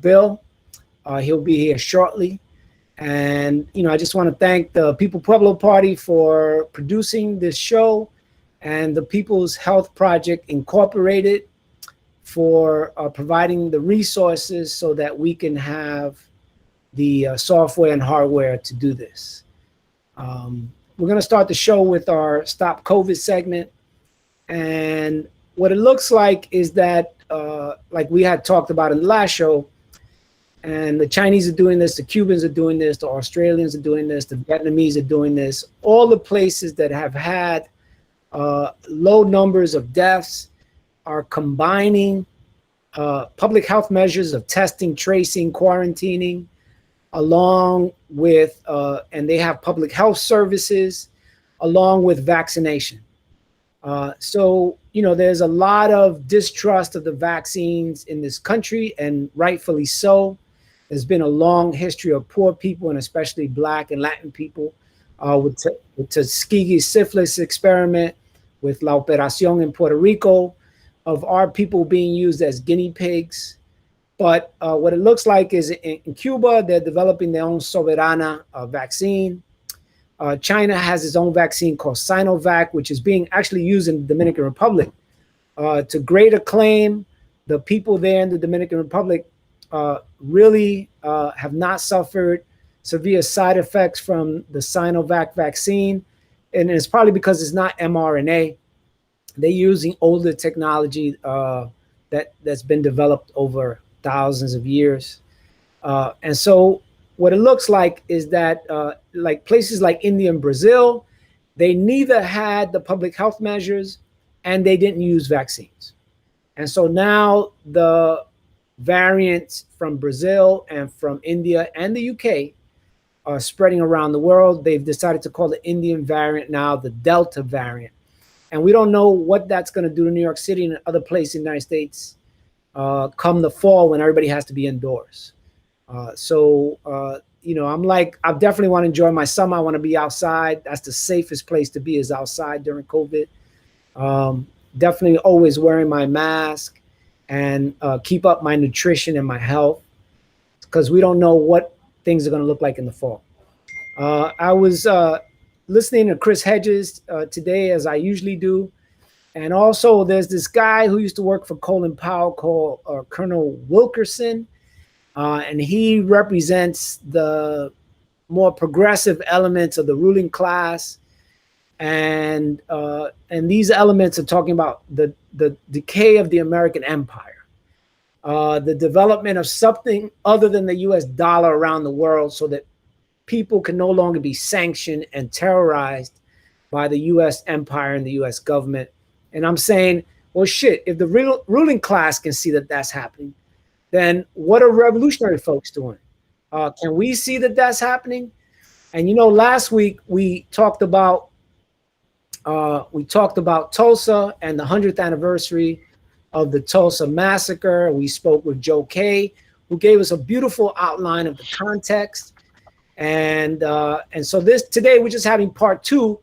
Bill. He'll be here shortly. And, I just want to thank the People-Pueblo Party for producing this show and the People's Health Project Incorporated for providing the resources so that we can have the software and hardware to do this. We're going to start the show with our Stop COVID segment. And what it looks like is that, like we had talked about in the last show, and the Chinese are doing this, the Cubans are doing this, the Australians are doing this, the Vietnamese are doing this. All the places that have had low numbers of deaths are combining public health measures of testing, tracing, quarantining, along with, and they have public health services, along with vaccination. So, there's a lot of distrust of the vaccines in this country, and rightfully so. There's been a long history of poor people, and especially Black and Latin people, with Tuskegee syphilis experiment, with La Operación in Puerto Rico, of our people being used as guinea pigs. But what it looks like is in Cuba, they're developing their own Soberana vaccine. China has its own vaccine called Sinovac, which is being actually used in the Dominican Republic. To great acclaim, the people there in the Dominican Republic really have not suffered severe side effects from the Sinovac vaccine. And it's probably because it's not mRNA. They're using older technology that's been developed over thousands of years. And so what it looks like is that like places like India and Brazil, they neither had the public health measures and they didn't use vaccines. And so now the variants from Brazil and from India and the UK are spreading around the world. They've decided to call the Indian variant now the Delta variant. And we don't know what that's going to do to New York City and other places in the United States come the fall when everybody has to be indoors. I definitely want to enjoy my summer. I want to be outside. That's the safest place to be, is outside during COVID. Definitely always wearing my mask and keep up my nutrition and my health, because we don't know what things are going to look like in the fall. I was listening to Chris Hedges today, as I usually do. And also there's this guy who used to work for Colin Powell called Colonel Wilkerson. And he represents the more progressive elements of the ruling class. And these elements are talking about the decay of the American empire, the development of something other than the US dollar around the world, so that people can no longer be sanctioned and terrorized by the US empire and the US government. And I'm saying, well, shit, if the ruling class can see that that's happening, then what are revolutionary folks doing? Can we see that that's happening? And last week we talked about Tulsa and the 100th anniversary of the Tulsa massacre. We spoke with Joe Kay, who gave us a beautiful outline of the context. And so today we're just having part 2.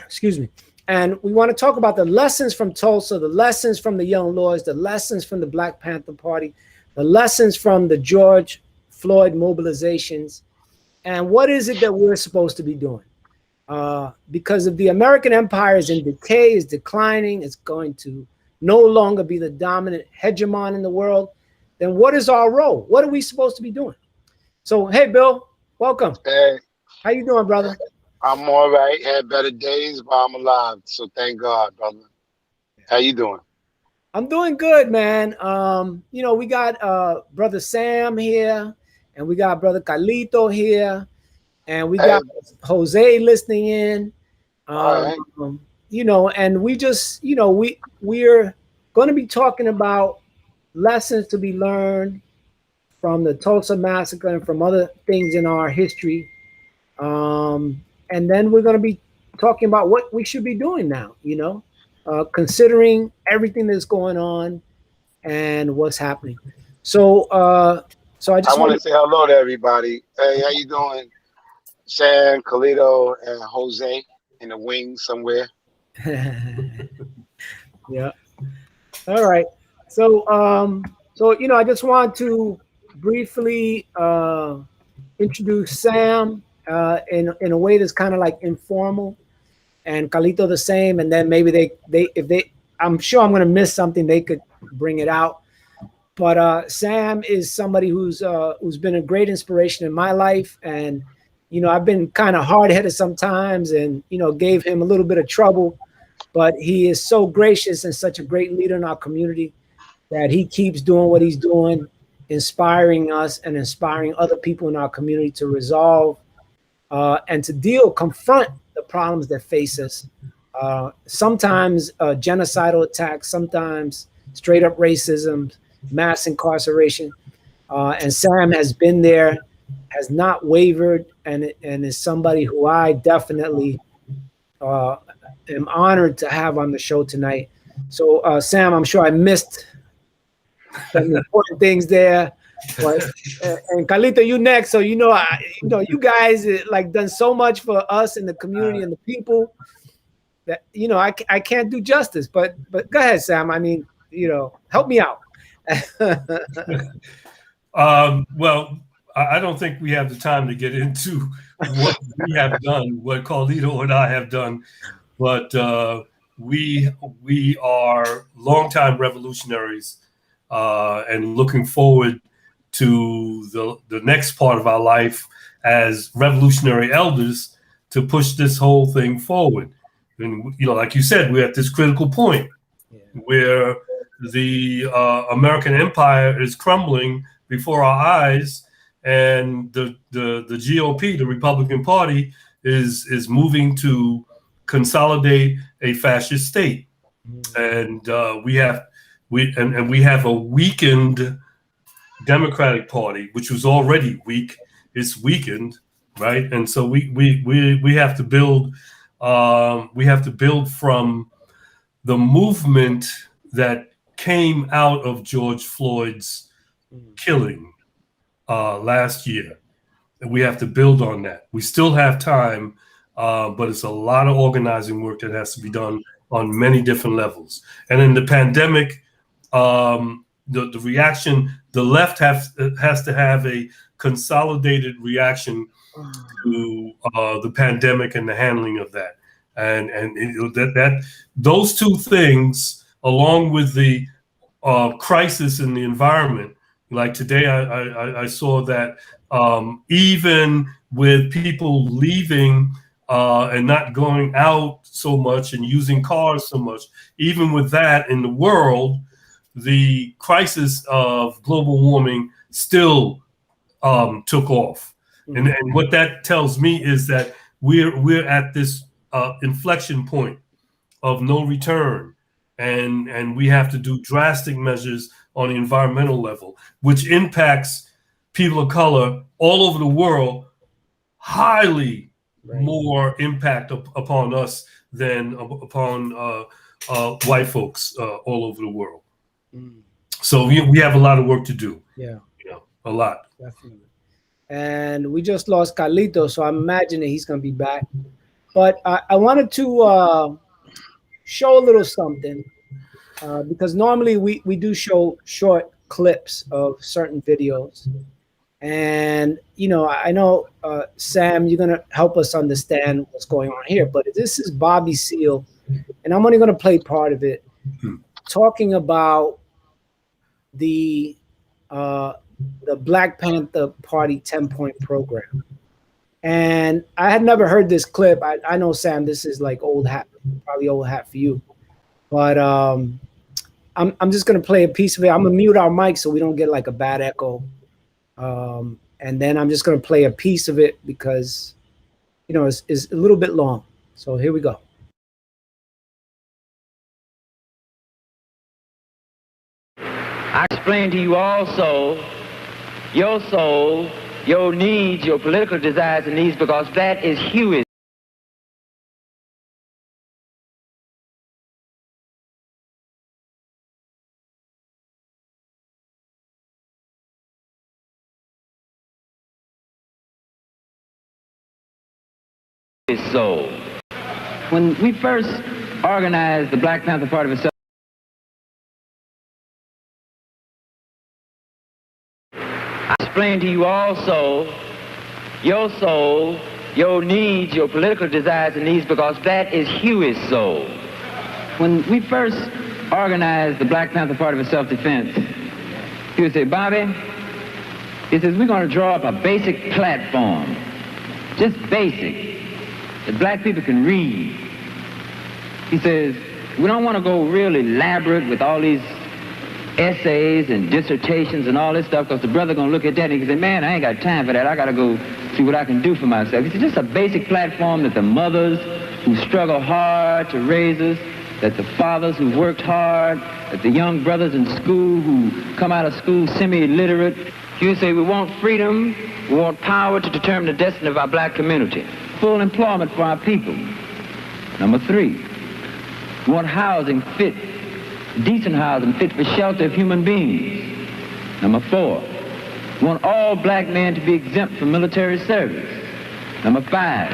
Excuse me. And we want to talk about the lessons from Tulsa, the lessons from the Young Lords, the lessons from the Black Panther Party, the lessons from the George Floyd mobilizations, and what is it that we're supposed to be doing? Because if the American empire is in decay, is declining, it's going to no longer be the dominant hegemon in the world, then what is our role? What are we supposed to be doing? So, hey, Bill, welcome. Hey. How you doing, brother? I'm all right. Had better days, but I'm alive. So thank God, brother. How you doing? I'm doing good, man. We got brother Sam here, and we got brother Carlito here, and we got Jose listening in. All right. And we just, we're going to be talking about lessons to be learned from the Tulsa massacre and from other things in our history. And then we're going to be talking about what we should be doing now, considering everything that's going on and what's happening. So I want to say hello to everybody. Hey, how you doing? Sam, Carlito, and Jose in the wings somewhere. Yeah. All right. So So, I just want to briefly introduce Sam in a way that's kind of like informal, and Carlito the same. And then maybe they if they, I'm sure I'm going to miss something, they could bring it out. But Sam is somebody who's been a great inspiration in my life, and I've been kind of hard headed sometimes, and gave him a little bit of trouble, but he is so gracious and such a great leader in our community that he keeps doing what he's doing, inspiring us and inspiring other people in our community to resolve and to confront the problems that face us. Sometimes genocidal attacks, sometimes straight up racism, mass incarceration. And Sam has been there, has not wavered, and is somebody who I definitely am honored to have on the show tonight. So, Sam, I'm sure I missed some important things there. But and Carlito, you next. So you guys like done so much for us and the community and the people that I can't do justice. But go ahead, Sam. I mean, help me out. Well, I don't think we have the time to get into what we have done, what Carlito and I have done, but we are longtime revolutionaries and looking forward to the next part of our life as revolutionary elders to push this whole thing forward. And like you said, we're at this critical point where the American empire is crumbling before our eyes, and the GOP, the Republican Party, is moving to consolidate a fascist state, and we have a weakened Democratic Party, which was already weak. It's weakened, right? And so we have to build. We have to build from the movement that came out of George Floyd's killing last year. And we have to build on that. We still have time, but it's a lot of organizing work that has to be done on many different levels. And in the pandemic, the reaction, the left has to have a consolidated reaction to the pandemic and the handling of that. And that those two things, along with the crisis in the environment, like today, I saw that even with people leaving and not going out so much and using cars so much, even with that in the world, the crisis of global warming still took off. And what that tells me is that we're at this inflection point of no return, and we have to do drastic measures on the environmental level, which impacts people of color all over the world, highly more impact upon us than upon white folks all over the world. So we have a lot of work to do. Yeah, a lot. Definitely. And we just lost Carlito, so I'm imagining he's going to be back. But I wanted to show a little something because normally we do show short clips of certain videos. And, I know, Sam, you're going to help us understand what's going on here. But this is Bobby Seale, and I'm only going to play part of it, talking about the Black Panther Party 10-point program. And I had never heard this clip. I know, Sam, this is like old hat, probably old hat for you. But I'm just going to play a piece of it. I'm going to mute our mic so we don't get like a bad echo. And then I'm just going to play a piece of it because, it's a little bit long. So here we go. I explained to you also your soul, your needs, your political desires and needs, because that is Huey's soul. When we first organized the Black Panther Party of I explained to you also your soul, your needs, your political desires and needs, because that is Huey's soul. When we first organized the Black Panther Party for Self-Defense, he would say, Bobby, he says, we're going to draw up a basic platform, just basic, that black people can read. He says, we don't want to go real elaborate with all these essays and dissertations and all this stuff, because the brother going to look at that and he can say, man, I ain't got time for that. I got to go see what I can do for myself. He said, just a basic platform that the mothers who struggle hard to raise us, that the fathers who worked hard, that the young brothers in school who come out of school semi-illiterate. You say we want freedom, we want power to determine the destiny of our black community. Full employment for our people. Number 3, we want housing fit, decent housing fit for shelter of human beings. Number 4, we want all black men to be exempt from military service. Number 5,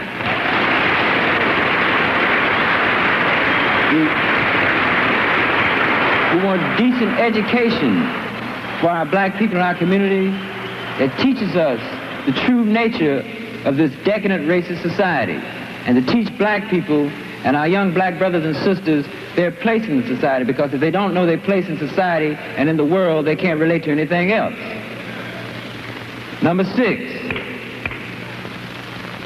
we want decent education for our black people in our community that teaches us the true nature of this decadent racist society, and to teach black people and our young black brothers and sisters their place in the society, because if they don't know their place in society and in the world, they can't relate to anything else. Number 6,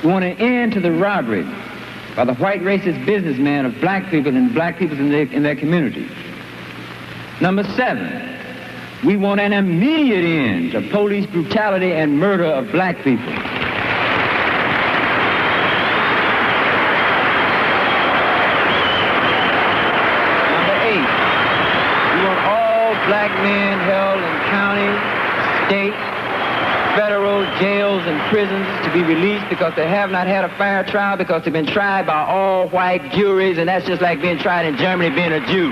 we want an end to the robbery by the white racist businessmen of black people and black people in their community. Number 7, we want an immediate end to police brutality and murder of black people. Number 8, we want all black men held in county, state, federal jails and prisons to be released because they have not had a fair trial, because they've been tried by all white juries, and that's just like being tried in Germany being a Jew.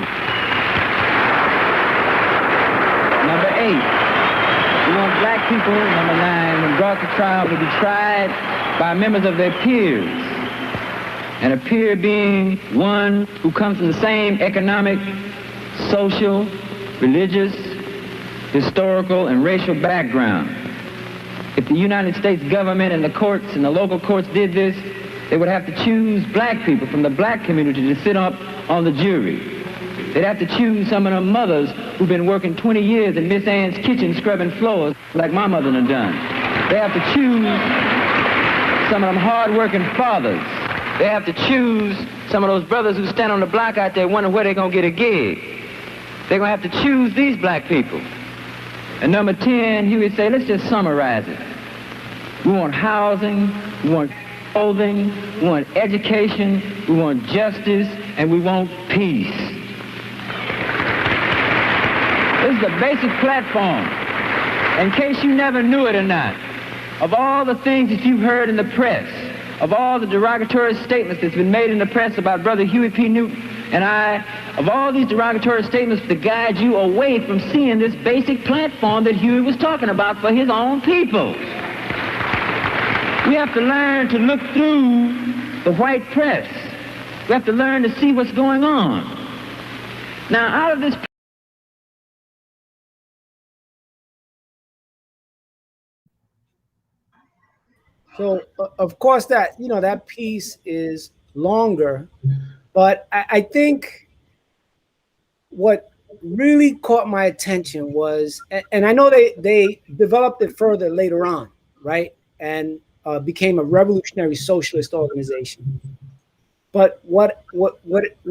Number 8, we want black people, number 9, when brought to trial, to be tried by members of their peers. And a peer being one who comes from the same economic, social, religious, historical, and racial background. If the United States government and the courts and the local courts did this, they would have to choose black people from the black community to sit up on the jury. They'd have to choose some of the mothers who've been working 20 years in Miss Ann's kitchen scrubbing floors like my mother done done. They have to choose some of them hard-working fathers. They have to choose some of those brothers who stand on the block out there wondering where they're going to get a gig. They're going to have to choose these black people. And number 10, he would say, let's just summarize it. We want housing, we want clothing, we want education, we want justice, and we want peace. This is the basic platform. In case you never knew it or not, of all the things that you've heard in the press, of all the derogatory statements that's been made in the press about Brother Huey P. Newton and I, of all these derogatory statements to guide you away from seeing this basic platform that Huey was talking about for his own people. We have to learn to look through the white press. We have to learn to see what's going on. Now, out of this So, of course, that that piece is longer, but I think what really caught my attention was, and I know they developed it further later on, right, and became a revolutionary socialist organization. But what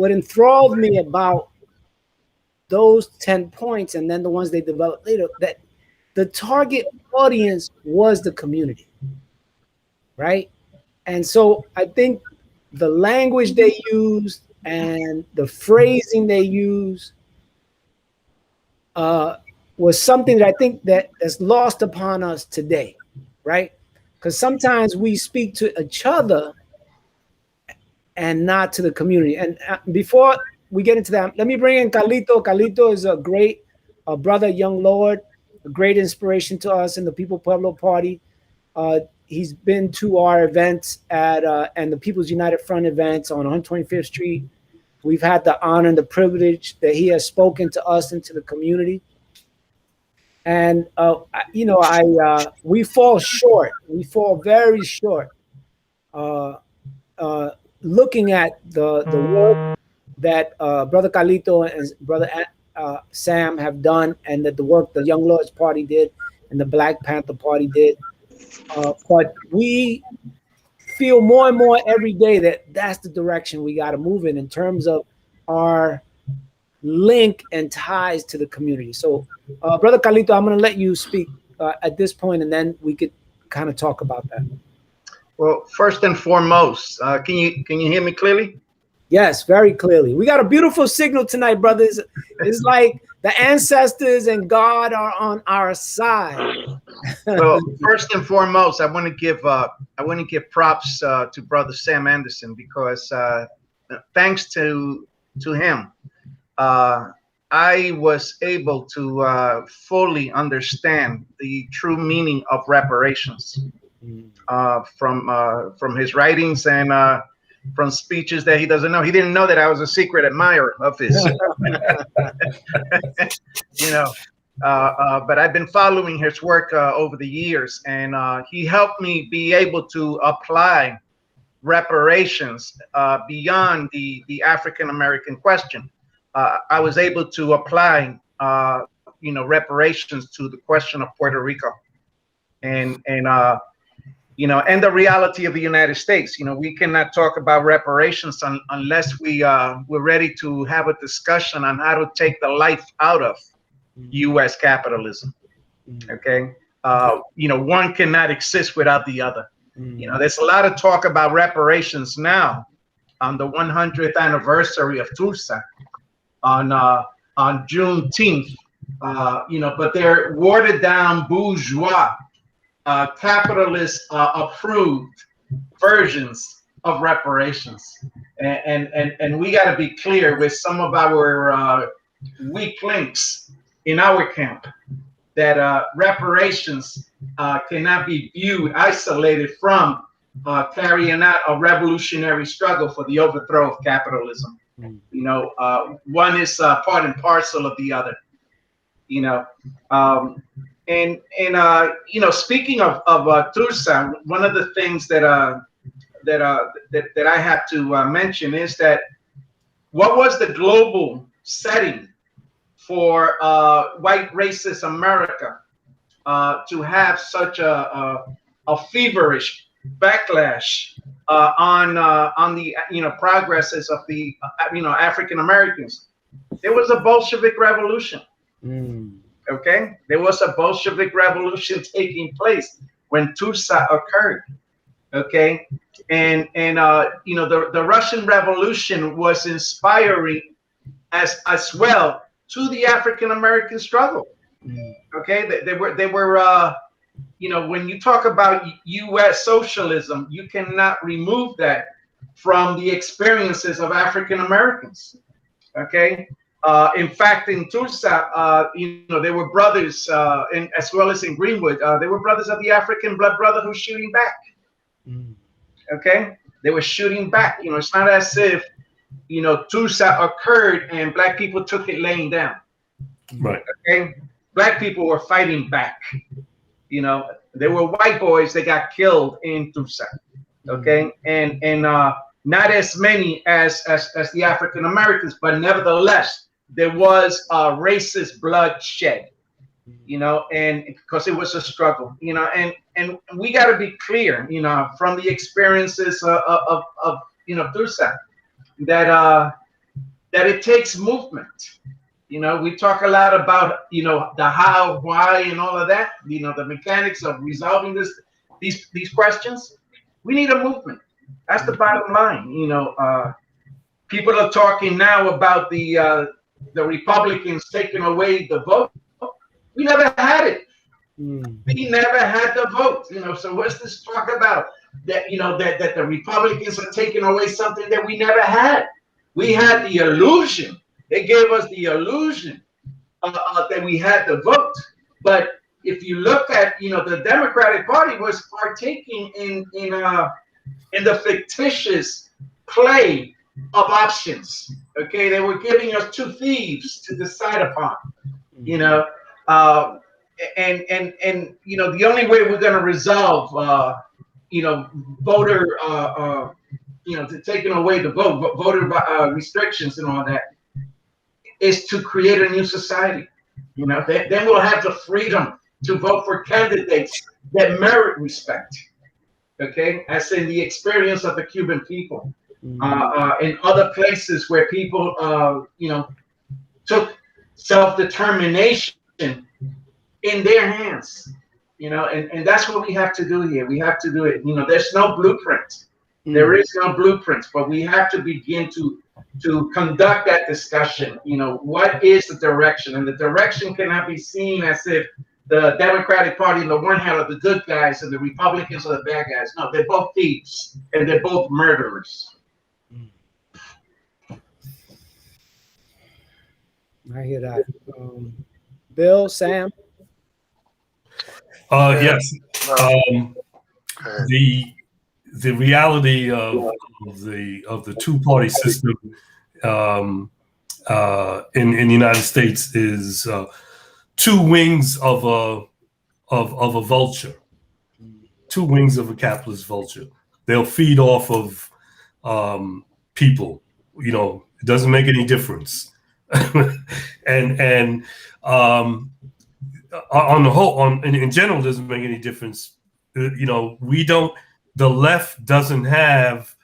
enthralled me about those 10 points, and then the ones they developed later, that the target audience was the community. Right. And so I think the language they used and the phrasing they used was something that I think that's lost upon us today. Right. Because sometimes we speak to each other and not to the community. And before we get into that, let me bring in Carlito. Carlito is a great brother, young Lord, a great inspiration to us in the People-Pueblo Party. He's been to our events and the People's United Front events on 125th Street. We've had the honor and the privilege that he has spoken to us and to the community. And we fall short. We fall very short. Uh, Looking at the work that Brother Carlito and Brother Sam have done, and that the work the Young Lords Party did and the Black Panther Party did, but we feel more and more every day that that's the direction we got to move in terms of our link and ties to the community. So, Brother Carlito, I'm going to let you speak at this point, and then we could kind of talk about that. Well, first and foremost, can you hear me clearly? Yes, very clearly. We got a beautiful signal tonight, brothers. It's like the ancestors and God are on our side. Well, first and foremost, I want to give props to Brother Sam Anderson, because thanks to him, I was able to fully understand the true meaning of reparations from his writings and from speeches that he doesn't know. He didn't know that I was a secret admirer of his. But I've been following his work over the years, and he helped me be able to apply reparations beyond the African American question. I was able to apply, reparations to the question of Puerto Rico, and the reality of the United States. We cannot talk about reparations unless we're ready to have a discussion on how to take the life out of U.S. capitalism. Okay, one cannot exist without the other. There's a lot of talk about reparations now on the 100th anniversary of Tulsa on Juneteenth. But they're watered down bourgeois, capitalist approved versions of reparations, and we got to be clear with some of our weak links in our camp that reparations cannot be viewed isolated from carrying out a revolutionary struggle for the overthrow of capitalism. One is part and parcel of the other. Speaking of Tulsa, one of the things that I have to mention is that what was the global setting for white racist America to have such a feverish backlash on the progresses of the African Americans? There was a Bolshevik revolution. Okay, there was a Bolshevik revolution taking place when Tulsa occurred. Okay, and the Russian Revolution was inspiring as well to the African American struggle. Okay, they were when you talk about U.S. socialism, you cannot remove that from the experiences of African Americans. Okay. In fact, in Tulsa, they were brothers, as well as in Greenwood, they were brothers of the African Blood Brotherhood shooting back. Okay, they were shooting back. It's not as if Tulsa occurred and black people took it laying down. Right. Okay, black people were fighting back. There were white boys that got killed in Tulsa. Okay, and not as many as the African Americans, but nevertheless, there was racist bloodshed, and because it was a struggle, and we got to be clear, from the experiences of Tulsa, that it takes movement. We talk a lot about the how, why, and all of that. The mechanics of resolving these questions. We need a movement. That's the bottom line. People are talking now about the Republicans taking away the vote. We never had it. We never had the vote. So what's this talk about? That that the Republicans are taking away something that we never had. We had the illusion. They gave us the illusion that we had the vote. But if you look at the Democratic Party was partaking in the fictitious play of options. Okay, they were giving us two thieves to decide upon. and you know, the only way we're going to resolve you know, voter you know, to taking away the voter restrictions and all that is to create a new society. You know, then we'll have the freedom to vote for candidates that merit respect. Okay, as in the experience of the Cuban people, in other places where people, you know, took self-determination in their hands. You know, and that's what we have to do here. We have to do it. You know, there's no blueprint. There is no blueprint, but we have to begin to conduct that discussion. You know, what is the direction? And the direction cannot be seen as if the Democratic Party on the one hand are the good guys and the Republicans are the bad guys. No, they're both thieves and they're both murderers. I hear that. Bill, Sam? Yes. The reality of the two-party system in the United States is two wings of a vulture, two wings of a capitalist vulture. They'll feed off of people. You know, it doesn't make any difference. and on the whole, in general, it doesn't make any difference. You know, the left doesn't have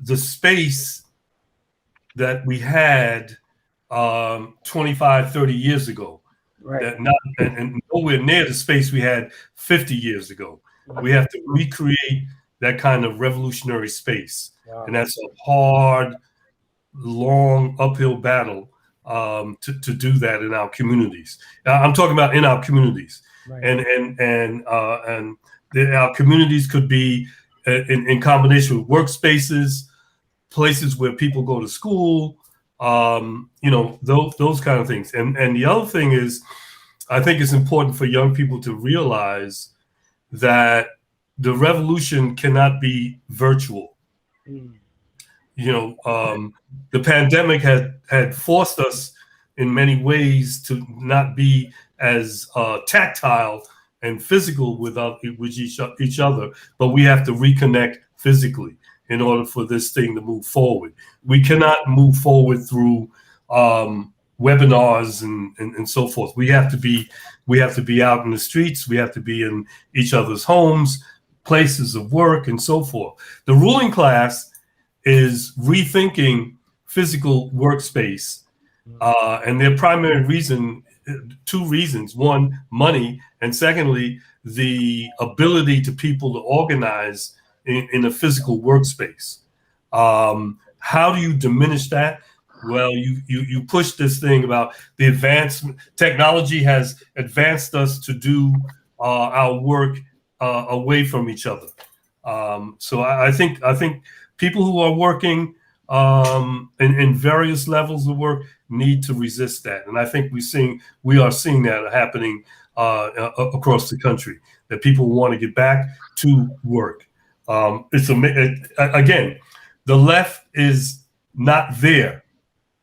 the space that we had 25, 30 years ago. Right. And nowhere near the space we had 50 years ago. We have to recreate that kind of revolutionary space. Wow. And that's a hard, long uphill battle to do that in our communities. I'm talking about in our communities. Right. And our communities could be in combination with workspaces, places where people go to school, you know, those kind of things. And the other thing is, I think it's important for young people to realize that the revolution cannot be virtual. You know, the pandemic had forced us in many ways to not be as tactile and physical with each other, but we have to reconnect physically in order for this thing to move forward. We cannot move forward through webinars and so forth. We have to be out in the streets. We have to be in each other's homes, places of work, and so forth. The ruling class is rethinking physical workspace, and their primary reason, two reasons: one, money, and secondly, the ability to people to organize in a physical workspace. How do you diminish that? Well, you push this thing about the advancement. Technology has advanced us to do our work away from each other. So I think people who are working in various levels of work need to resist that, and I think we are seeing that happening across the country. That people want to get back to work. Again, the left is not there.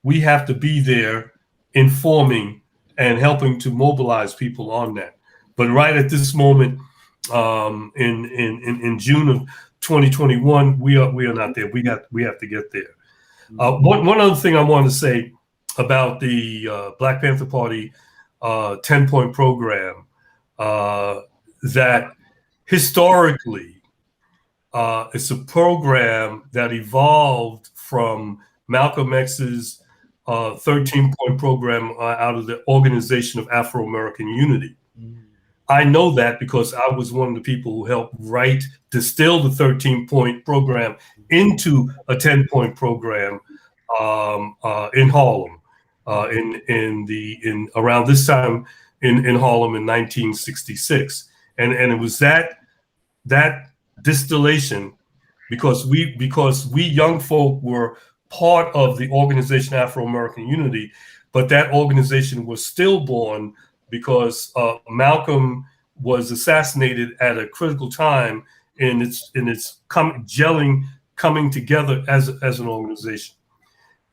We have to be there, informing and helping to mobilize people on that. But right at this moment, in June of 2021, we are not there. We have to get there. One other thing I want to say about the Black Panther Party 10-point program, that historically it's a program that evolved from Malcolm X's 13-point program out of the Organization of Afro-American Unity. I know that because I was one of the people who helped distill the 13-point program into a 10-point program in Harlem, in around this time in Harlem in 1966, and it was that distillation, because we young folk were part of the Organization Afro-American Unity, but that organization was stillborn because Malcolm was assassinated at a critical time in its coming together as an organization.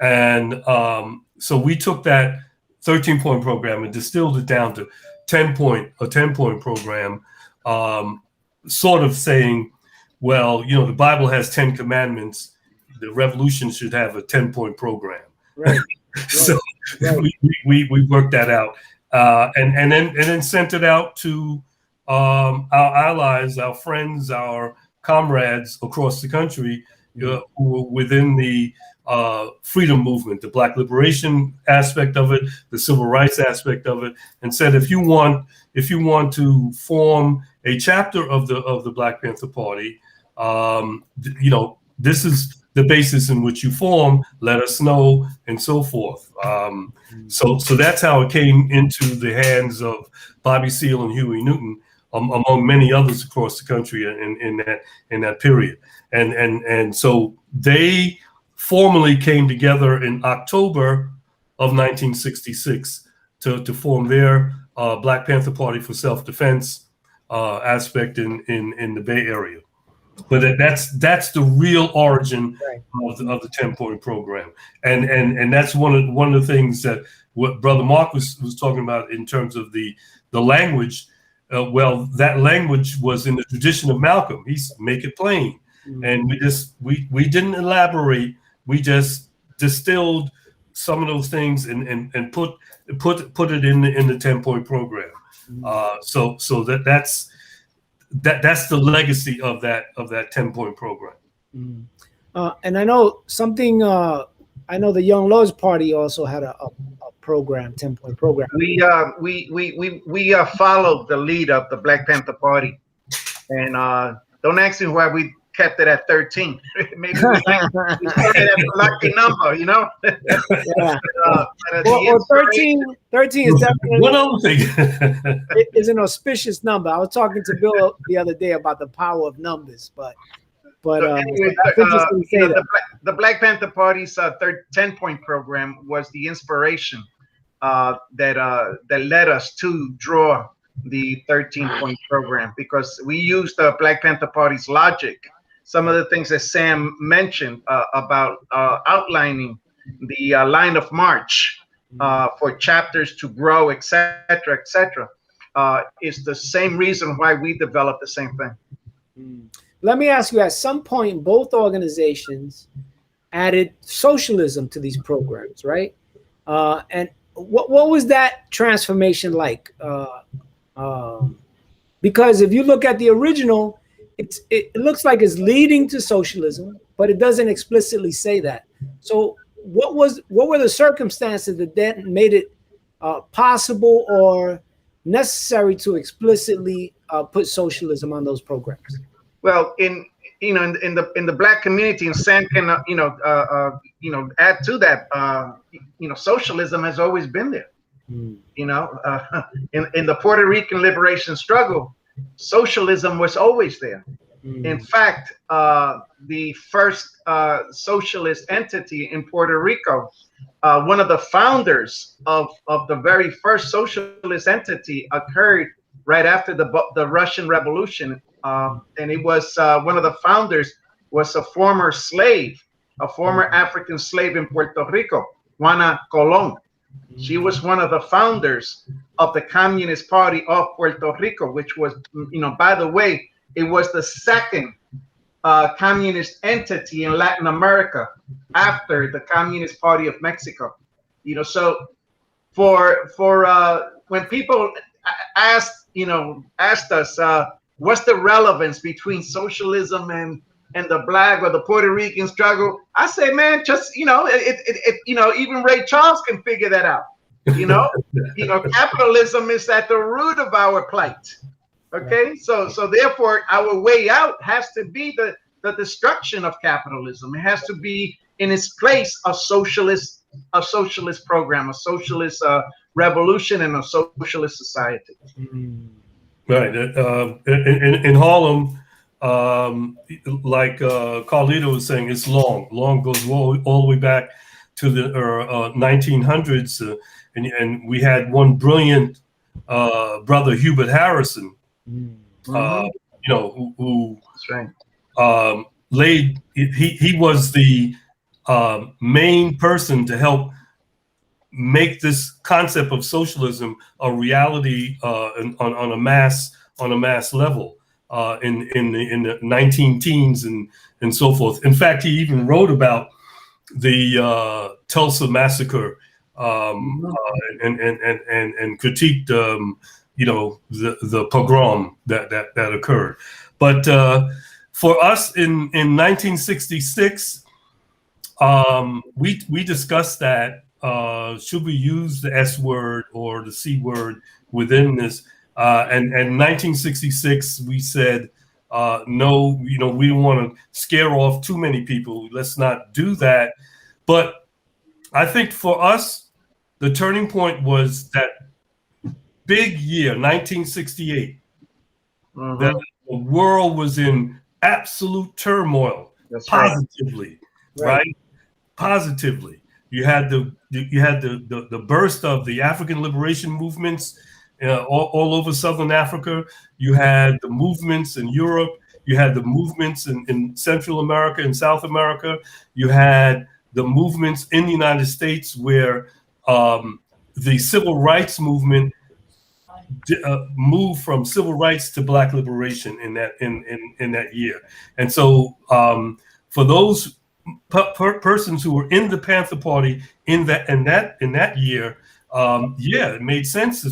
And so we took that 13-point program and distilled it down to 10-point program, sort of saying, well, you know, the Bible has 10 commandments. The revolution should have a 10-point program. Right. So we worked that out, and then sent it out to our allies, our friends, our comrades across the country who were within the freedom movement, the Black liberation aspect of it, the civil rights aspect of it, and said, if you want to form a chapter of the Black Panther Party, you know, this is the basis in which you form, let us know, and so forth. So that's how it came into the hands of Bobby Seale and Huey Newton, among many others across the country in that period. And so they formally came together in October of 1966 to form their Black Panther Party for Self-Defense aspect in the Bay Area. But that's the real origin of the 10-point program, and that's one of the things that what Brother Mark was talking about in terms of the language. Well, that language was in the tradition of Malcolm. He's make it plain, and we didn't elaborate. We just distilled some of those things and put it in the 10-point program. So that's the legacy of that 10-point program. And I know something. I know the Young Lords Party also had a program, 10-point program. We followed the lead of the Black Panther Party, and don't ask me why we kept it at 13. Maybe we started at a lucky number, you know. Yeah. Well, 13 is definitely one other thing. It is an auspicious number. I was talking to Bill the other day about the power of numbers, but anyway, that's interesting to say that. The Black Panther Party's 10-point program was the inspiration that led us to draw the 13-point program, because we used the Black Panther Party's logic. Some of the things that Sam mentioned about outlining the line of march for chapters to grow, etc., is the same reason why we developed the same thing. Let me ask you, at some point, both organizations added socialism to these programs, right? And what was that transformation like? Because if you look at the original, it looks like it's leading to socialism, but it doesn't explicitly say that. So what were the circumstances that made it possible or necessary to explicitly put socialism on those programs? Well, in the Black community, and Sam can add to that. Socialism has always been there. In the Puerto Rican liberation struggle, socialism was always there. In fact, the first socialist entity in Puerto Rico, one of the founders of the very first socialist entity occurred right after the Russian Revolution. And it was one of the founders was a former slave, a former African slave in Puerto Rico, Juana Colón. She was one of the founders of the Communist Party of Puerto Rico, which was, by the way, it was the second communist entity in Latin America after the Communist Party of Mexico. So for when people asked us, what's the relevance between socialism and the Black or the Puerto Rican struggle? I say, man, just even Ray Charles can figure that out. Capitalism is at the root of our plight. Okay, so therefore our way out has to be the destruction of capitalism. It has to be in its place a socialist program, a socialist revolution, and a socialist society. Right. In Harlem, like Carlito was saying, it's long goes all the way back to the 1900s, and we had one brilliant brother, Hubert Harrison, who laid. He was the main person to help make this concept of socialism a reality on a mass level in the 19 teens and so forth. In fact, he even wrote about the Tulsa massacre and critiqued the pogrom that occurred. But for us in 1966, we discussed that should we use the S word or the C word within this? And in 1966, we said, no, we don't want to scare off too many people. Let's not do that. But I think for us, the turning point was that big year, 1968. That the world was in absolute turmoil. That's positively, right? Positively. You had the burst of the African liberation movements all over Southern Africa. You had the movements in Europe. You had the movements in Central America and South America. You had the movements in the United States where the civil rights movement moved from civil rights to Black liberation in that year. And so for those persons who were in the Panther Party in that year, it made sense to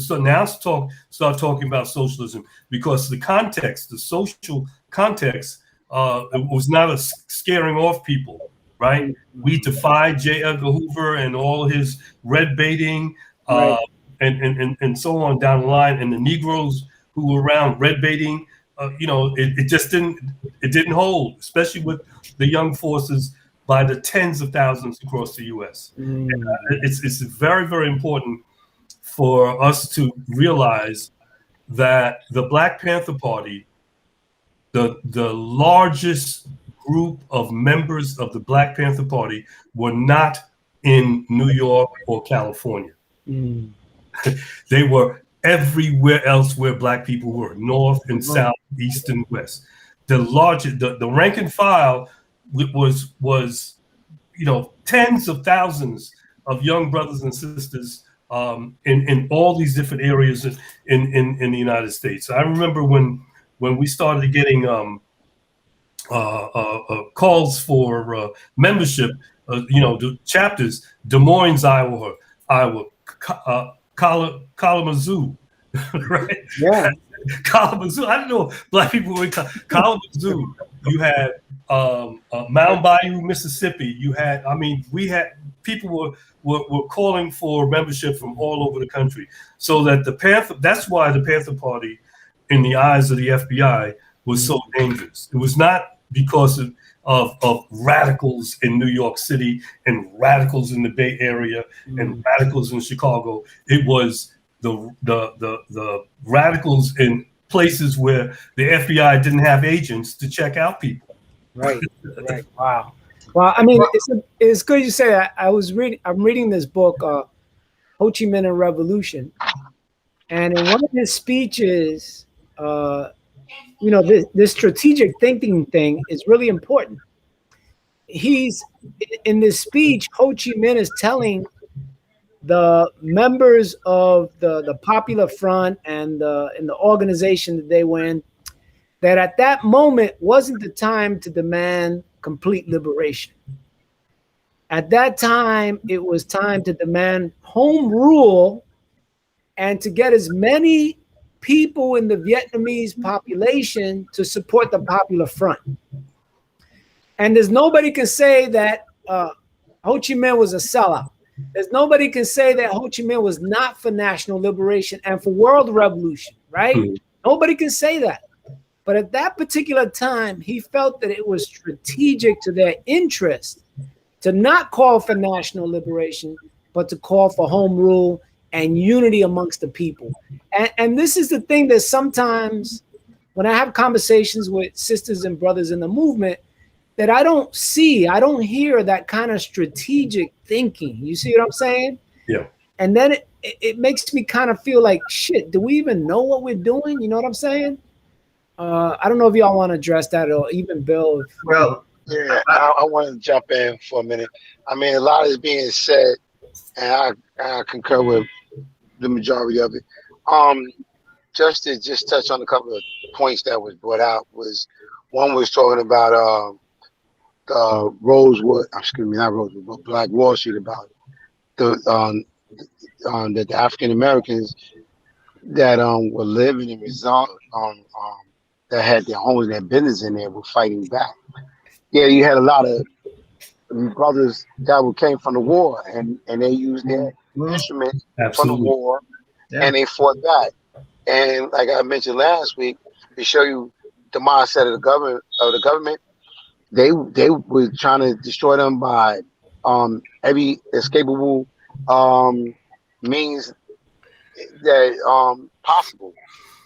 start talking about socialism, because the social context, it was not a scaring off people, right? We defied J. Edgar Hoover and all his red baiting, and so on down the line, and the Negroes who were around red baiting. It just didn't hold, especially with the young forces by the tens of thousands across the U.S. It's very, very important for us to realize that the Black Panther Party, the largest group of members of the Black Panther Party, were not in New York or California. They were everywhere else where Black people were, north and south, east and west. The largest, the rank and file was tens of thousands of young brothers and sisters in all these different areas in the United States. I remember when we started getting calls for membership, the chapters, Des Moines, Iowa, Kalamazoo, right? Yeah. Kalamazoo. I didn't know Black people were in Kalamazoo. You had Mound Bayou, Mississippi. We had people were calling for membership from all over the country. So that that's why the Panther Party, in the eyes of the FBI, was so dangerous. It was not because of radicals in New York City and radicals in the Bay Area and radicals in Chicago. It was the radicals in places where the FBI didn't have agents to check out people. Right. Wow. Well, I mean, it's good you say that. I'm reading this book, Ho Chi Minh and Revolution, and in one of his speeches, this strategic thinking thing is really important. He's in this speech, Ho Chi Minh is telling the members of the Popular Front and in the organization that they were in, that at that moment wasn't the time to demand complete liberation. At that time, it was time to demand home rule and to get as many people in the Vietnamese population to support the Popular Front. And there's nobody can say that Ho Chi Minh was a sellout. There's nobody can say that Ho Chi Minh was not for national liberation and for world revolution, right? Nobody can say that. But at that particular time, he felt that it was strategic to their interest to not call for national liberation, but to call for home rule and unity amongst the people. And this is the thing that sometimes when I have conversations with sisters and brothers in the movement, that I don't hear that kind of strategic thinking. You see what I'm saying? Yeah. And then it makes me kind of feel like, shit, do we even know what we're doing? You know what I'm saying? I don't know if y'all want to address that, or even Bill. Well, yeah, I want to jump in for a minute. I mean, a lot is being said and I concur with the majority of it. Um, just to just touch on a couple of points that was brought out was one was talking about Rosewood, excuse me, not Rosewood, but Black Wall Street about the that the African Americans that were living and result that had their homes and their business in there were fighting back. Yeah, you had a lot of brothers that came from the war and they used their instruments from the Absolutely. war Yeah. and they fought back. And like I mentioned last week, to show you the mindset of the government, they were trying to destroy them by every escapable um means that possible.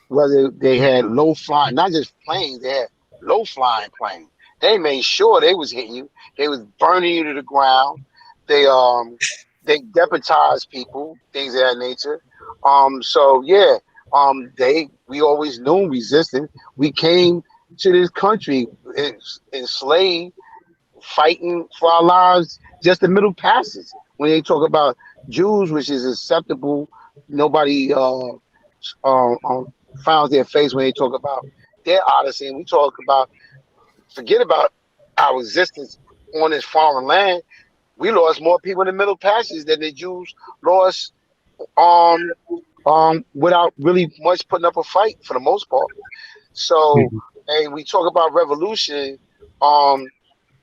Whether they had low flying, not just planes, they had low flying planes. They made sure they was hitting you. They was burning you to the ground. They they deputized people, things of that nature. So yeah, we always knew resistance. We came to this country enslaved, fighting for our lives, just the Middle Passage. When they talk about Jews, which is acceptable, nobody frowns their face when they talk about their odyssey. And we talk about, forget about our existence on this foreign land. We lost more people in the Middle Passage than the Jews lost um without really much putting up a fight for the most part. So, Mhm. and we talk about revolution. Um,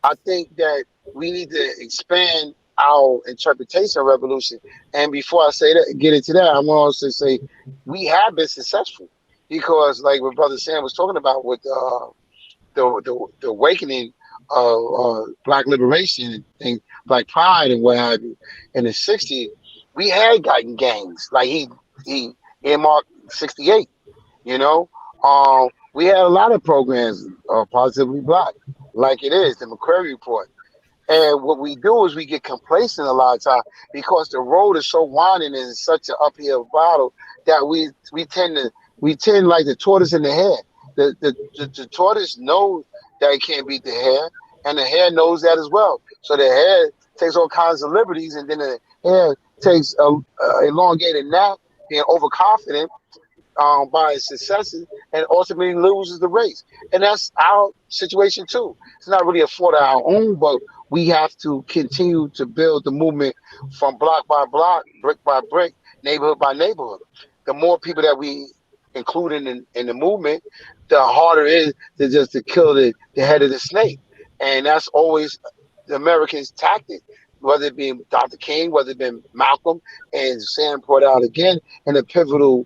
I think that we need to expand our interpretation of revolution. And before I say that, get into that, I want to also say we have been successful because, like what Brother Sam was talking about with the awakening of Black liberation and things, Black Pride and what have you, in the '60s, we had gotten gangs like he earmarked '68. You know, we had a lot of programs positively Black, like it is the McQuarrie Report. And what we do is we get complacent a lot of time because the road is so winding and it's such an uphill battle that we tend like the tortoise in the hare. The tortoise knows that it can't beat the hare, and the hare knows that as well. So the hare takes all kinds of liberties, and then the hare takes a elongated nap, being overconfident by its successes and ultimately loses the race. And that's our situation too. It's not really a fault of our own, but we have to continue to build the movement from block by block, brick by brick, neighborhood by neighborhood. The more people that we include in the movement, the harder it is to kill the head of the snake. And that's always the Americans' tactic, whether it be Dr. King, whether it be Malcolm, and Sam brought out again in a pivotal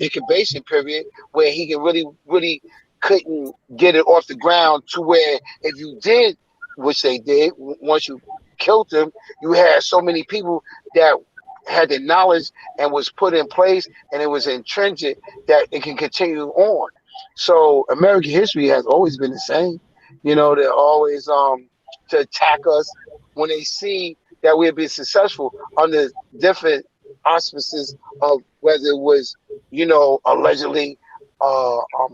incubation period where he can really couldn't get it off the ground to where if you did, which they did, once you killed them, you had so many people that had the knowledge and was put in place and it was intrinsic that it can continue on. So American history has always been the same. You know, they're always to attack us when they see that we've been successful under different auspices of whether it was, allegedly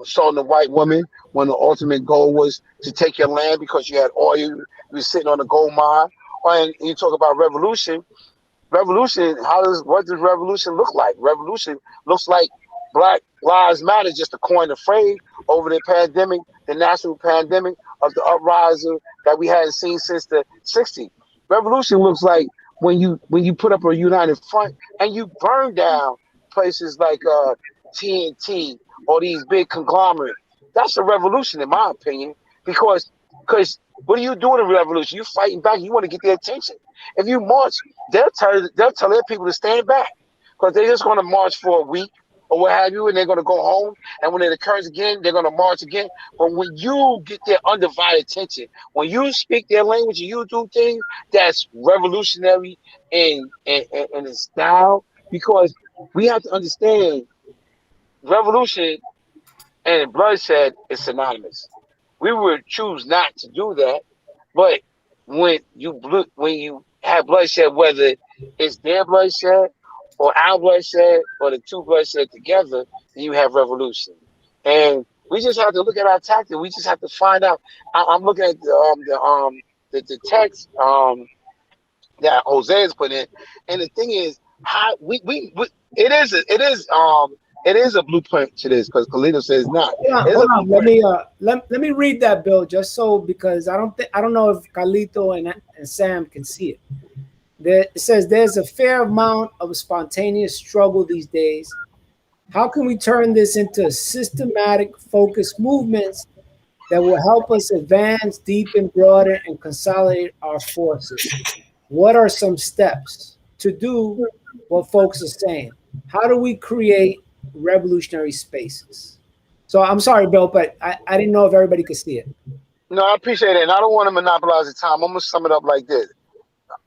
assaulting a white woman when the ultimate goal was to take your land because you had oil, you were sitting on a gold mine. And you talk about revolution. Revolution, what does revolution look like? Revolution looks like Black Lives Matter, just to coin the phrase over the pandemic, the national pandemic of the uprising that we hadn't seen since the '60s. Revolution looks like when you put up a united front and you burn down places like TNT or these big conglomerates. That's a revolution, in my opinion, because what are you doing in a revolution? You fighting back. You want to get their attention. If you march, they'll tell their people to stand back because they're just going to march for a week or what have you, and they're going to go home. And when it occurs again, they're going to march again. But when you get their undivided attention, when you speak their language and you do things that's revolutionary in its style, because we have to understand revolution and bloodshed is synonymous. We would choose not to do that, but when you have bloodshed, whether it's their bloodshed or our bloodshed or the two bloodshed together, then you have revolution. And we just have to look at our tactic. We just have to find out. I'm looking at the text that Jose has put in. And the thing is, how we it is a blueprint to this because Kalito says not. It's Hold a on. Let blueprint. me let me read that, Bill, just so, because I don't know if Carlito and Sam can see it. There, it says there's a fair amount of spontaneous struggle these days. How can we turn this into systematic, focused movements that will help us advance, deepen, broaden, and consolidate our forces? What are some steps to do what folks are saying? How do we create revolutionary spaces? So I'm sorry, Bill, but I didn't know if everybody could see it. No, I appreciate it, and I don't want to monopolize the time. I'm gonna sum it up like this.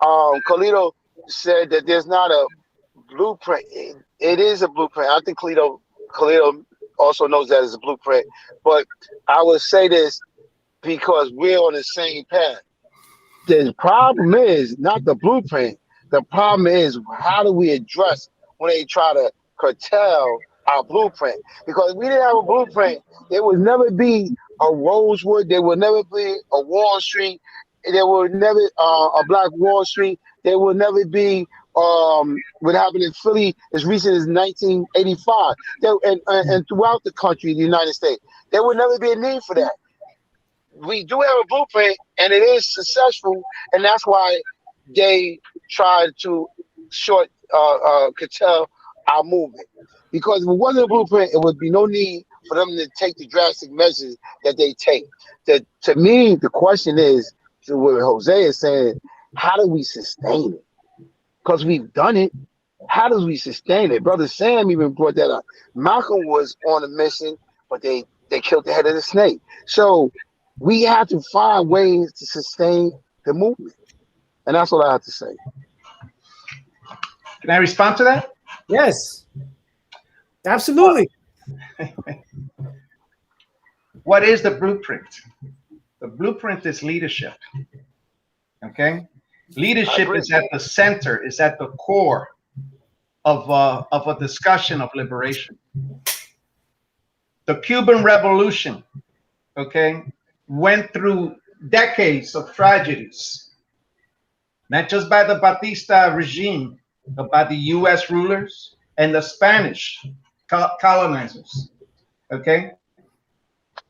Carlito said that there's not a blueprint. It is a blueprint. I think Carlito also knows that it's a blueprint. But I would say this because we're on the same path. The problem is not the blueprint. The problem is how do we address when they try to curtail our blueprint? Because if we didn't have a blueprint, there would never be a Rosewood. There would never be a Wall Street. There would never a Black Wall Street. There would never be what happened in Philly as recent as 1985. And throughout the country, the United States, there would never be a need for that. We do have a blueprint and it is successful, and that's why they tried to curtail our movement. Because if it wasn't a blueprint, it would be no need for them to take the drastic measures that they take. To me, the question is, to what Jose is saying, how do we sustain it? Because we've done it. How do we sustain it? Brother Sam even brought that up. Malcolm was on a mission, but they killed the head of the snake. So we have to find ways to sustain the movement. And that's what I have to say. Can I respond to that? Yes, absolutely. What is the blueprint? The blueprint is leadership. Okay? Leadership is at the center, is at the core of a discussion of liberation. The Cuban Revolution, okay, went through decades of tragedies, not just by the Batista regime, but by the U.S. rulers and the Spanish colonizers. Okay,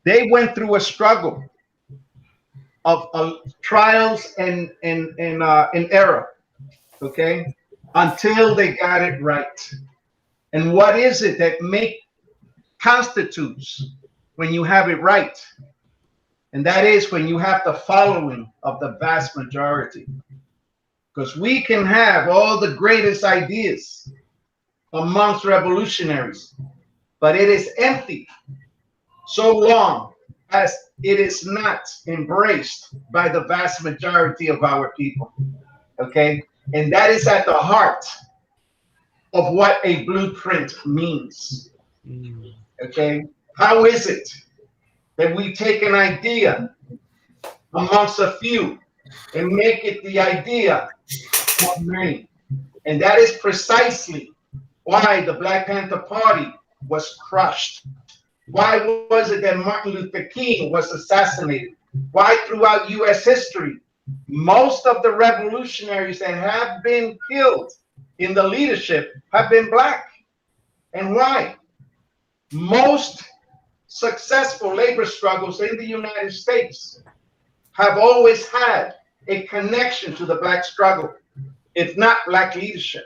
they went through a struggle of trials and error. Okay, until they got it right. And what is it that constitutes when you have it right? And that is when you have the following of the vast majority. Because we can have all the greatest ideas amongst revolutionaries, but it is empty so long as it is not embraced by the vast majority of our people. Okay? And that is at the heart of what a blueprint means. Okay? How is it that we take an idea amongst a few and make it the idea of many? And that is precisely why the Black Panther Party was crushed. Why was it that Martin Luther King was assassinated? Why throughout U.S. history, most of the revolutionaries that have been killed in the leadership have been Black? And why? Most successful labor struggles in the United States have always had a connection to the Black struggle, if not Black leadership.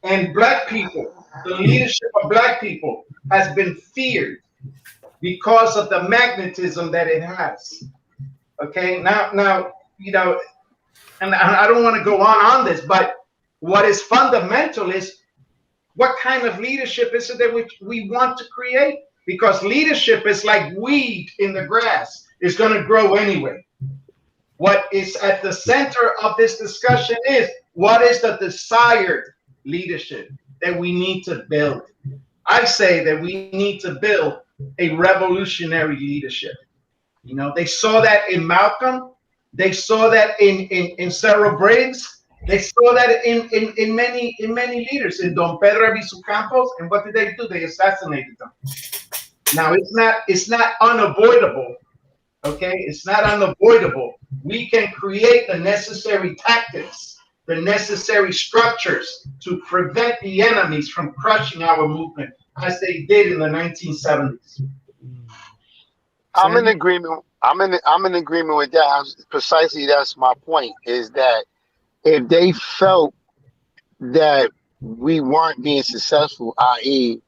And Black people, the leadership of Black people has been feared because of the magnetism that it has. Okay, now, you know, and I don't want to go on this, but what is fundamental is what kind of leadership is it that we want to create? Because leadership is like weed in the grass. It's going to grow anyway. What is at the center of this discussion is what is the desired leadership that we need to build? I say that we need to build a revolutionary leadership. You know, they saw that in Malcolm. They saw that in Sarah Briggs. They saw that in many leaders, in Don Pedro Albizu Campos. And what did they do? They assassinated them. Now it's not unavoidable. Okay, it's not unavoidable we can create the necessary tactics, the necessary structures to prevent the enemies from crushing our movement as they did in the 1970s. I'm in Sam? agreement. I'm in agreement with that. Precisely, that's my point. Is that if they felt that we weren't being successful, i.e.,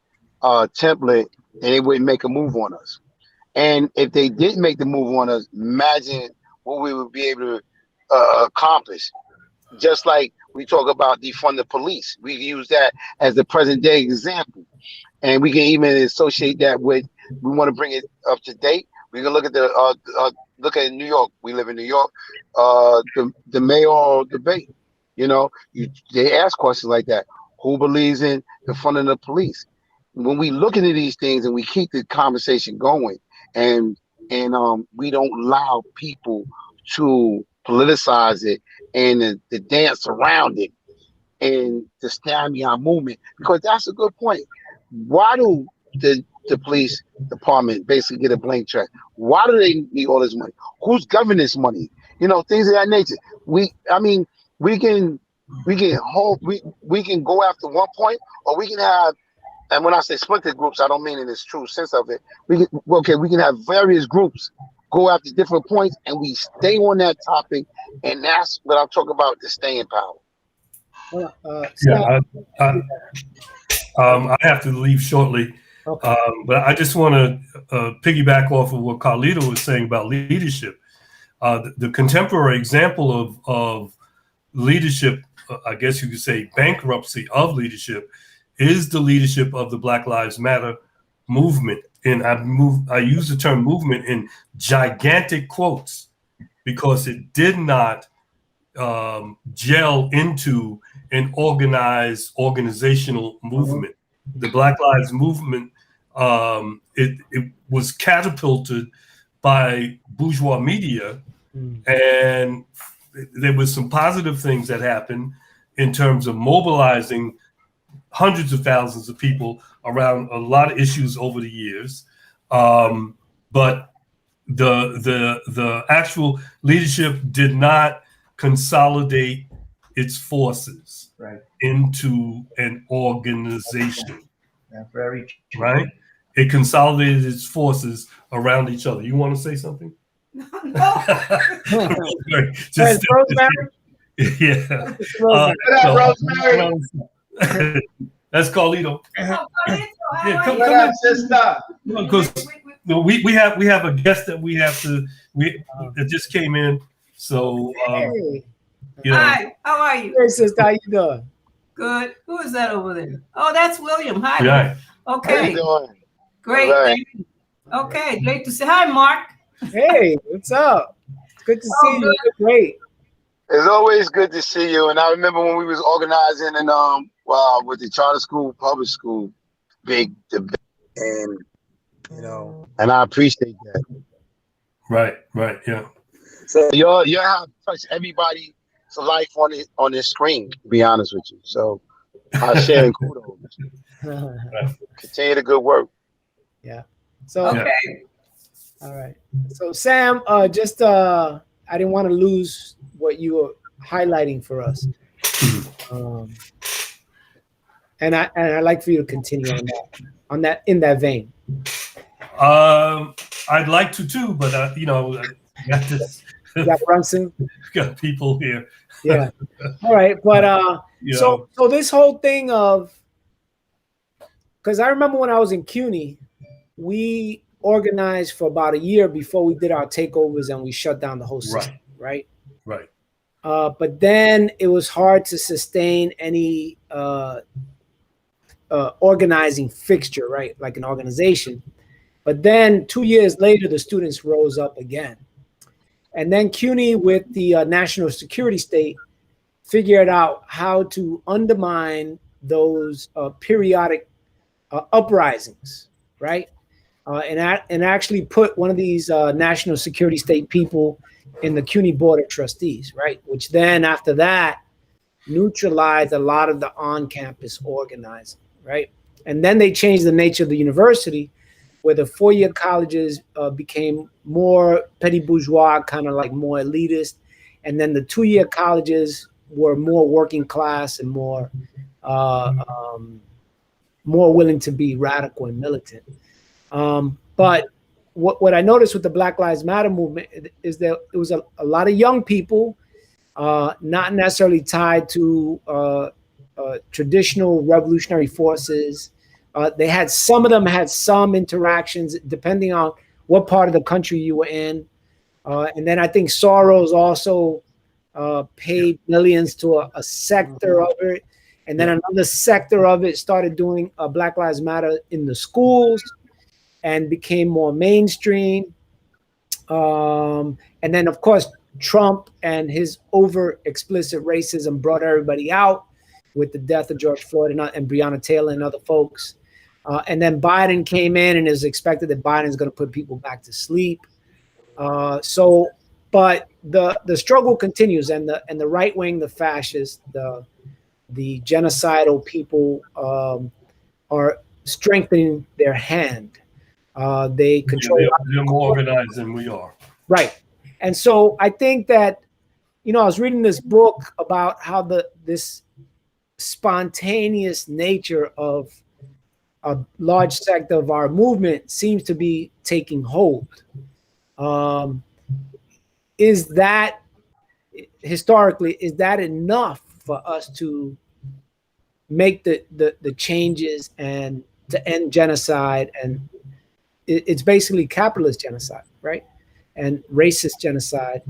template, then they wouldn't make a move on us. And if they didn't make the move on us, imagine what we would be able to accomplish. Just like we talk about defund the police, we use that as the present day example, and we can even associate that with, we want to bring it up to date. We can look at the look at New York. We live in New York. The mayoral debate. You know, they ask questions like that. Who believes in the funding of the police? When we look into these things and we keep the conversation going, and we don't allow people to politicize it and the dance around it and the stand behind movement, because that's a good point. Why do the police department basically get a blank check? Why do they need all this money? Who's governing this money? You know, things of that nature. I mean, we can hold, we can go after one point, or we can have, and when I say splinter groups, I don't mean in its true sense of it. We can have various groups go after different points, and we stay on that topic, and that's what I'm talking about, the staying power. Yeah, I have to leave shortly, Okay. but I just want to piggyback off of what Carlito was saying about leadership. The contemporary example of leadership, I guess you could say bankruptcy of leadership, is the leadership of the Black Lives Matter movement. And I use the term movement in gigantic quotes because it did not gel into an organized organizational movement. The Black Lives Movement, it was catapulted by bourgeois media, and there was some positive things that happened in terms of mobilizing hundreds of thousands of people around a lot of issues over the years. But the actual leadership did not consolidate its forces into an organization. Yeah, very true. Right? It consolidated its forces around each other. You want to say something? No. Just, Rosemary? yeah. Rosemary. That's Carlito. Yeah, come What up, in. sister? Because we have a guest that that just came in. So Hey. you know. Hi, how are you? Hey, sister, how you doing? Good. Who is that over there? Oh, that's William. Hi. Yeah. How Okay. you doing? Great. All right. Thank you. Okay. Great to see. Hi, Mark. Hey, what's up? It's good to see you. good. You're great. It's always good to see you. And I remember when we was organizing and with the charter school, public school, big debate, and and I appreciate that. Right. Yeah. So you have touched everybody's life on this screen, to be honest with you. So I share in kudos. Continue the good work. Yeah. So Okay. all right. So Sam, I didn't want to lose what you were highlighting for us. And I'd like for you to continue on that in that vein. I'd like to too, but I got this. You got Brunson. Got people here. Yeah. All right. But so this whole thing of, because I remember when I was in CUNY, we organized for about a year before we did our takeovers and we shut down the whole system. Right. But then it was hard to sustain any organizing fixture, right? Like an organization. But then 2 years later, the students rose up again. And then CUNY with the national security state figured out how to undermine those periodic uprisings, right? And actually put one of these national security state people in the CUNY Board of Trustees, right? Which then after that neutralized a lot of the on-campus organizing, right? And then they changed the nature of the university where the 4-year colleges became more petty bourgeois, kind of like more elitist, and then the 2-year colleges were more working class and more more willing to be radical and militant. But what I noticed with the Black Lives Matter movement is that it was a lot of young people, not necessarily tied to traditional revolutionary forces. Some of them had some interactions depending on what part of the country you were in. And then I think Soros also paid millions to a sector of it. And then another sector of it started doing Black Lives Matter in the schools and became more mainstream. And then, of course, Trump and his over explicit racism brought everybody out with the death of George Floyd and Breonna Taylor and other folks. And then Biden came in, and it was expected that Biden is going to put people back to sleep. But the struggle continues, and the right wing, the fascists, the genocidal people are strengthening their hand. They control. They're more organized than we are. Right. And so I think that, I was reading this book about how this spontaneous nature of a large sector of our movement seems to be taking hold. Is that historically, is that enough for us to make the changes and to end genocide? And it's basically capitalist genocide, right? And racist genocide.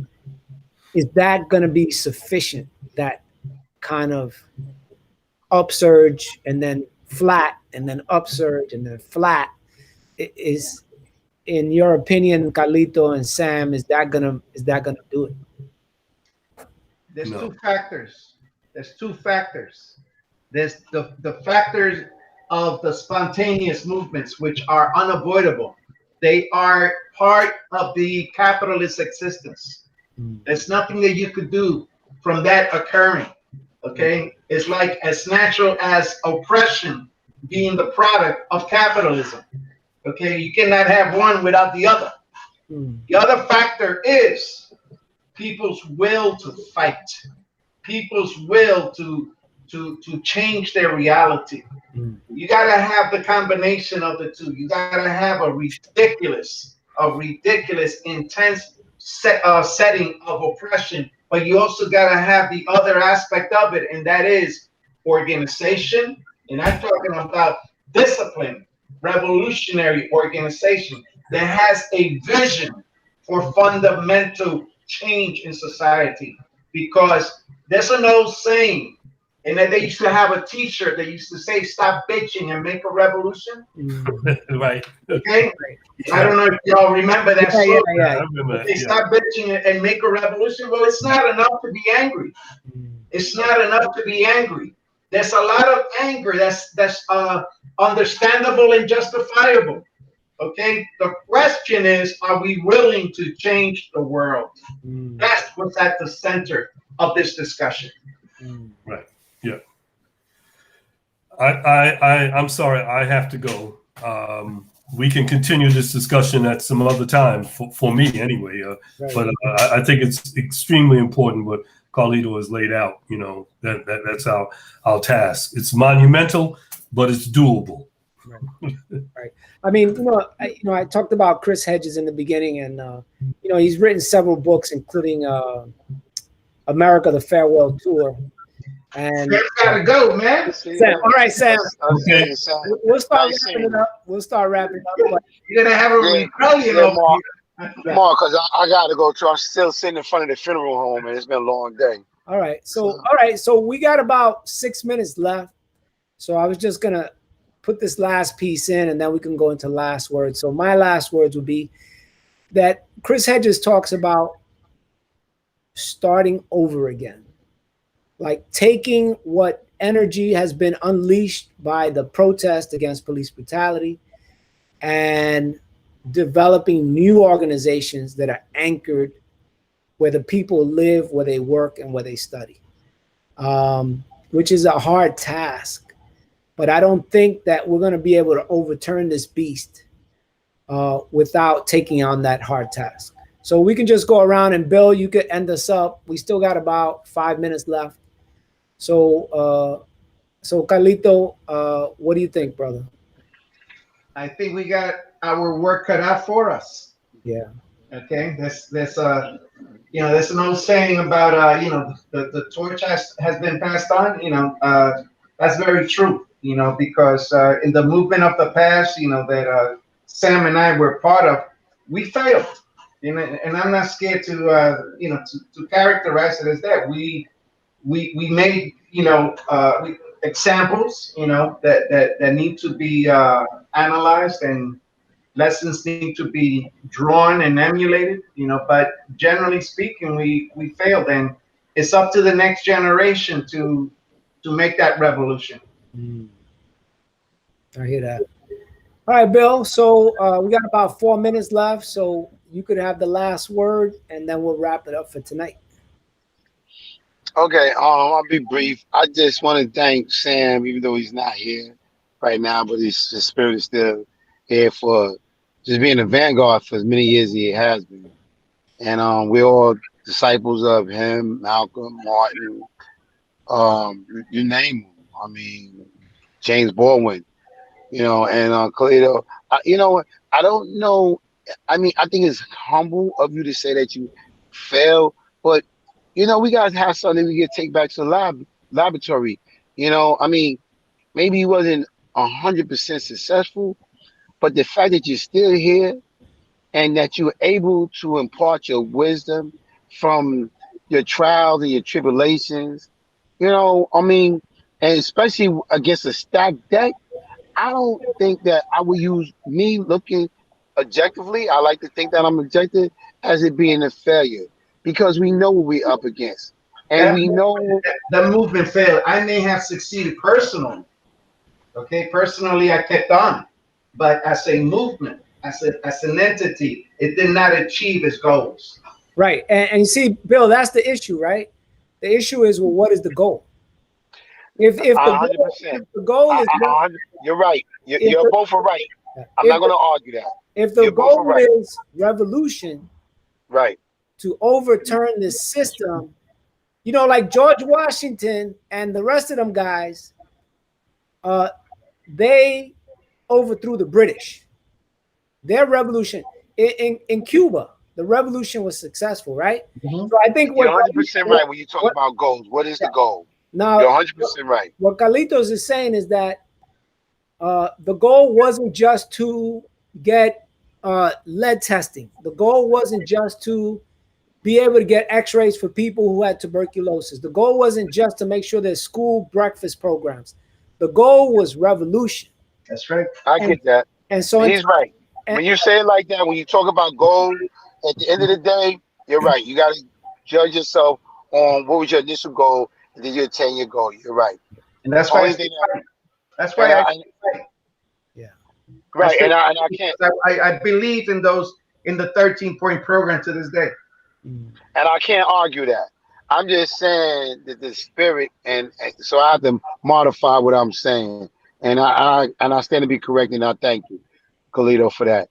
Is that going to be sufficient? That kind of upsurge and then flat and then upsurge and then flat is, in your opinion, Carlito and Sam, is that gonna do it? There's two factors. There's the factors of the spontaneous movements, which are unavoidable. They are part of the capitalist existence. There's nothing that you could do from that occurring. Okay, it's like as natural as oppression being the product of capitalism. Okay, you cannot have one without the other. The other factor is people's will to fight, people's will to change their reality. You gotta have the combination of the two. You gotta have a ridiculous intense setting of oppression, but you also gotta have the other aspect of it, and that is organization. And I'm talking about discipline, revolutionary organization that has a vision for fundamental change in society. Because there's an old saying, and that they used to have a T-shirt that used to say, "Stop bitching and make a revolution." Right. Okay. I don't know if y'all remember that slogan. Yeah. I remember. They stop bitching and make a revolution. Well, it's not enough to be angry. It's not enough to be angry. There's a lot of anger that's understandable and justifiable. Okay. The question is, are we willing to change the world? That's what's at the center of this discussion. Right. Yeah. I'm sorry, I have to go. We can continue this discussion at some other time for me anyway. But I think it's extremely important what Carlito has laid out. That's our task. It's monumental, but it's doable. Right. I mean, I talked about Chris Hedges in the beginning, and he's written several books, including America: The Farewell Tour. And Sam's gotta go, man. Sam, all right, Sam. Okay. We'll start wrapping it up. But You're gonna have a rebellion over here. Come on, because I gotta go too. I'm still sitting in front of the funeral home, and it's been a long day. all right. So we got about 6 minutes left. So I was just gonna put this last piece in, and then we can go into last words. So my last words would be that Chris Hedges talks about starting over again. Like taking what energy has been unleashed by the protest against police brutality and developing new organizations that are anchored where the people live, where they work, and where they study, which is a hard task. But I don't think that we're going to be able to overturn this beast without taking on that hard task. So we can just go around, and Bill, you could end us up. We still got about 5 minutes left. So Carlito, what do you think, brother? I think we got our work cut out for us. Yeah. Okay. There's an old saying about the torch has been passed on. That's very true. Because in the movement of the past, that Sam and I were part of, we failed. And I'm not scared to characterize it as that. We made examples that need to be analyzed, and lessons need to be drawn and emulated, but generally speaking, we failed, and it's up to the next generation to make that revolution. I hear that. All right, Bill. So we got about 4 minutes left, so you could have the last word, and then we'll wrap it up for tonight. Okay, I'll be brief. I just want to thank Sam, even though he's not here right now, but his spirit is still here for just being a vanguard for as many years as he has been. And we're all disciples of him, Malcolm, Martin, you name them. I mean, James Baldwin, and Cleto. I don't know. I mean, I think it's humble of you to say that you failed, but we gotta have something we can take back to the laboratory. I mean, maybe he wasn't 100% successful, but the fact that you're still here and that you're able to impart your wisdom from your trials and your tribulations, I mean, and especially against a stacked deck, I don't think that I would use me looking objectively. I like to think that I'm objective as it being a failure because we know what we're up against. And we know the movement failed. I may have succeeded personally. Okay, personally, I kept on, but as a movement, as an entity, it did not achieve its goals. Right, and you see, Bill, that's the issue, right? The issue is, well, what is the goal? If the goal is, you're right. You're both right. I'm not going to argue that. If the goal is revolution, right, to overturn this system, like George Washington and the rest of them guys, they overthrew the British. Their revolution in Cuba, the revolution was successful, right? Mm-hmm. So I think you're 100% right when you talk about goals. What is the goal? Now, you're 100% right. What Carlitos is saying is that the goal wasn't just to get lead testing. The goal wasn't just to be able to get x-rays for people who had tuberculosis. The goal wasn't just to make sure there's school breakfast programs. The goal was revolution. That's right. I get that. And so he's right. When you say it like that, when you talk about goals, at the end of the day, you're right. You got to judge yourself on what was your initial goal and then your 10-year goal. You're right. And that's why yeah. Right. And I can't. I believe in the 13-point program to this day. And I can't argue that. I'm just saying that the spirit, and so I have to modify what I'm saying. And I stand to be correct, and I thank you, Carlito, for that.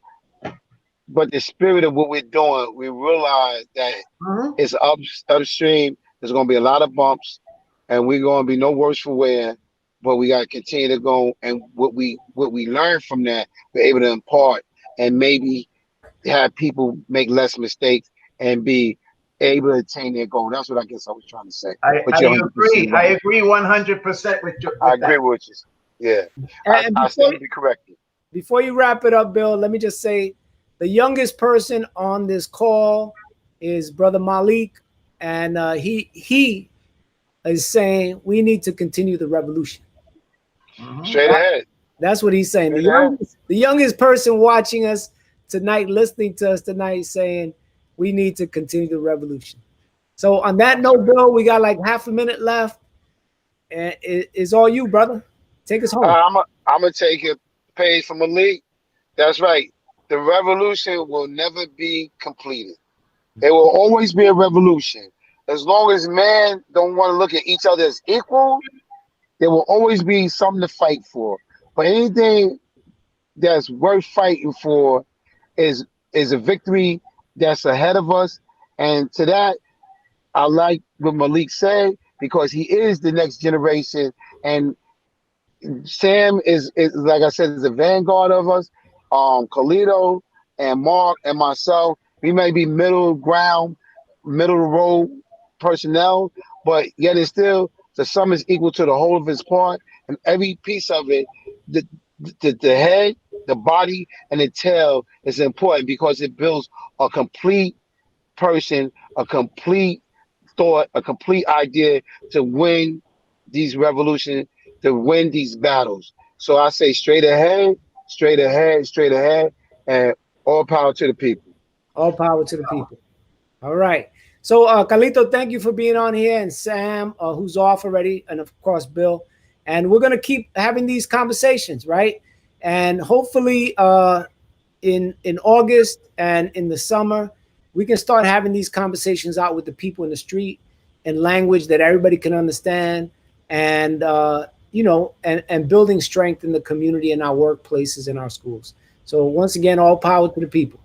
But the spirit of what we're doing, we realize that it's upstream. There's going to be a lot of bumps, and we're going to be no worse for wear. But we got to continue to go, and what we learn from that, we're able to impart, and maybe have people make less mistakes and be able to attain their goal. That's what I guess I was trying to say. I agree. Right. I agree 100% with you. I agree with you. Yeah. And I stand to be corrected. Before you wrap it up, Bill, let me just say the youngest person on this call is Brother Malik, and he is saying we need to continue the revolution. Straight ahead. That's what he's saying. The youngest person watching us tonight, listening to us tonight, saying we need to continue the revolution. So on that note, Bill, we got like half a minute left. And it's all you, brother. Take us home. I'm going to take a page from Malik. That's right. The revolution will never be completed. It will always be a revolution. As long as man don't want to look at each other as equal, there will always be something to fight for. But anything that's worth fighting for is a victory that's ahead of us. And to that, I like what Malik said because he is the next generation, and Sam is like I said, is the vanguard of us. Khalito and Mark and myself, we may be middle ground, middle of the road personnel, but yet it's still the sum is equal to the whole of its part, and every piece of it, the the head, the body, and the tail is important because it builds a complete person, a complete thought, a complete idea to win these revolutions, to win these battles. So I say straight ahead, straight ahead, straight ahead, and all power to the people. All power to the people. All right. So, Carlito, thank you for being on here, and Sam, who's off already, and of course, Bill. And we're going to keep having these conversations, right? And hopefully, in August and in the summer, we can start having these conversations out with the people in the street in language that everybody can understand, and and building strength in the community, in our workplaces, in our schools. So once again, all power to the people.